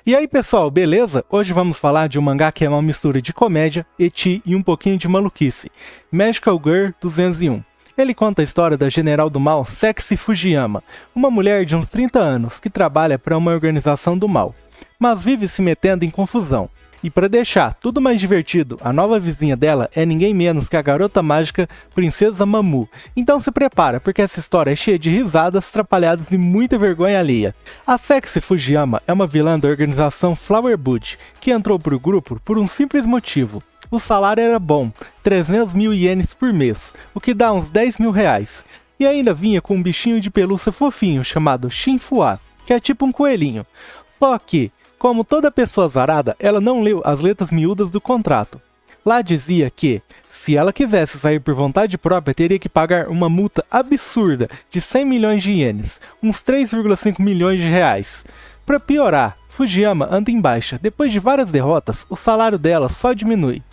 E aí pessoal, beleza? Hoje vamos falar de um mangá que é uma mistura de comédia, ecchi e um pouquinho de maluquice. Magical Girl 201. Ele conta a história da General do Mal, Sexy Fujiyama, uma mulher de uns 30 anos que trabalha para uma organização do mal, mas vive se metendo em confusão. E para deixar tudo mais divertido, a nova vizinha dela é ninguém menos que a garota mágica Princesa Mamu. Então se prepara, porque essa história é cheia de risadas, trapalhadas e muita vergonha alheia. A Sexy Fujiyama é uma vilã da organização Flower Bud, que entrou pro grupo por um simples motivo. O salário era bom, 300 mil ienes por mês, o que dá uns 10 mil reais. E ainda vinha com um bichinho de pelúcia fofinho chamado Shinfua, que é tipo um coelhinho. Só que, como toda pessoa azarada, ela não leu as letras miúdas do contrato. Lá dizia que, se ela quisesse sair por vontade própria, teria que pagar uma multa absurda de 100 milhões de ienes, uns 3,5 milhões de reais. Para piorar, Fujiyama anda em baixa. Depois de várias derrotas, o salário dela só diminui.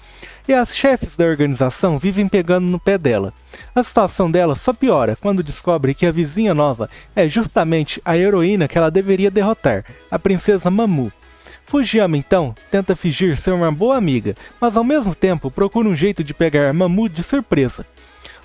E as chefes da organização vivem pegando no pé dela. A situação dela só piora quando descobre que a vizinha nova é justamente a heroína que ela deveria derrotar, a Princesa Mamu. Fujiyama então tenta fingir ser uma boa amiga, mas ao mesmo tempo procura um jeito de pegar a Mamu de surpresa.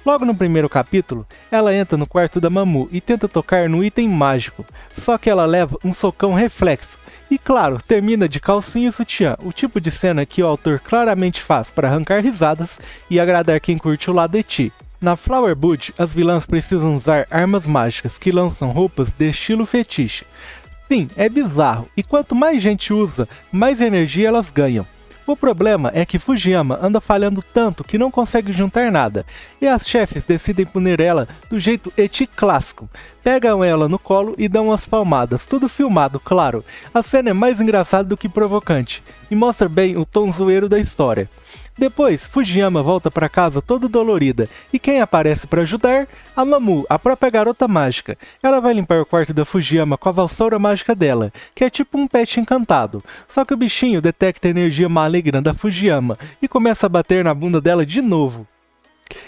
Logo no primeiro capítulo, ela entra no quarto da Mamu e tenta tocar no item mágico, só que ela leva um socão reflexo. E claro, termina de calcinha e sutiã, o tipo de cena que o autor claramente faz para arrancar risadas e agradar quem curte o lado ecchi. Na Flower Bud, as vilãs precisam usar armas mágicas que lançam roupas de estilo fetiche. Sim, é bizarro, e quanto mais gente usa, mais energia elas ganham. O problema é que Fujiyama anda falhando tanto que não consegue juntar nada, e as chefes decidem punir ela do jeito ecchi clássico. Pegam ela no colo e dão umas palmadas, tudo filmado, claro. A cena é mais engraçada do que provocante, e mostra bem o tom zoeiro da história. Depois, Fujiyama volta para casa toda dolorida, e quem aparece para ajudar? A Mamu, a própria garota mágica. Ela vai limpar o quarto da Fujiyama com a vassoura mágica dela, que é tipo um pet encantado. Só que o bichinho detecta a energia maligna da Fujiyama e começa a bater na bunda dela de novo.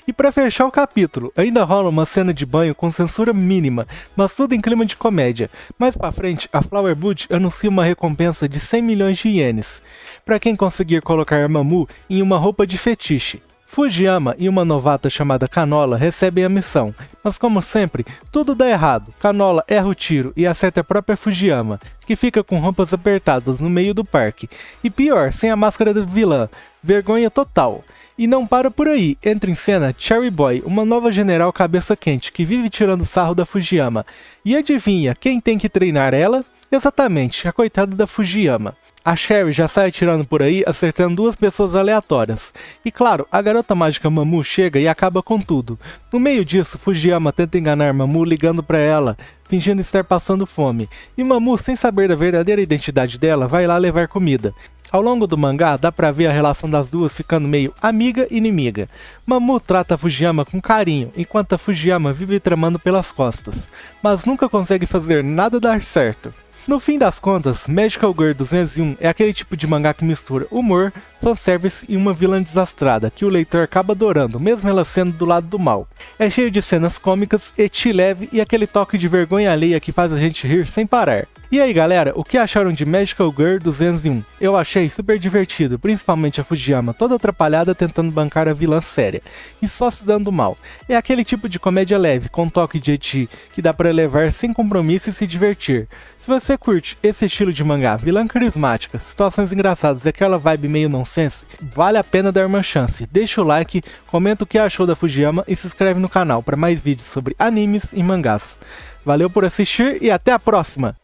E para fechar o capítulo, ainda rola uma cena de banho com censura mínima, mas tudo em clima de comédia. Mais pra frente, a Flower Bud anuncia uma recompensa de 100 milhões de ienes para quem conseguir colocar a Mamu em uma roupa de fetiche. Fujiyama e uma novata chamada Canola recebem a missão, mas como sempre, tudo dá errado. Canola erra o tiro e acerta a própria Fujiyama, que fica com roupas apertadas no meio do parque. E pior, sem a máscara da vilã, vergonha total. E não para por aí, entra em cena Cherry Boy, uma nova general cabeça quente que vive tirando sarro da Fujiyama. E adivinha, quem tem que treinar ela? Exatamente, a coitada da Fujiyama. A Cherry já sai atirando por aí, acertando duas pessoas aleatórias. E claro, a garota mágica Mamu chega e acaba com tudo. No meio disso, Fujiyama tenta enganar Mamu ligando pra ela, fingindo estar passando fome. E Mamu, sem saber da verdadeira identidade dela, vai lá levar comida. Ao longo do mangá, dá pra ver a relação das duas ficando meio amiga e inimiga. Mamu trata a Fujiyama com carinho, enquanto a Fujiyama vive tramando pelas costas, mas nunca consegue fazer nada dar certo. No fim das contas, Magical Girl 201 é aquele tipo de mangá que mistura humor, fanservice e uma vilã desastrada, que o leitor acaba adorando, mesmo ela sendo do lado do mal. É cheio de cenas cômicas, ecchi leve e aquele toque de vergonha alheia que faz a gente rir sem parar. E aí galera, o que acharam de Magical Girl 201? Eu achei super divertido, principalmente a Fujiyama toda atrapalhada tentando bancar a vilã séria, e só se dando mal. É aquele tipo de comédia leve, com toque de ecchi, que dá pra levar sem compromisso e se divertir. Se você curte esse estilo de mangá, vilã carismática, situações engraçadas e aquela vibe meio nonsense, vale a pena dar uma chance. Deixa o like, comenta o que achou da Fujiyama e se inscreve no canal para mais vídeos sobre animes e mangás. Valeu por assistir e até a próxima!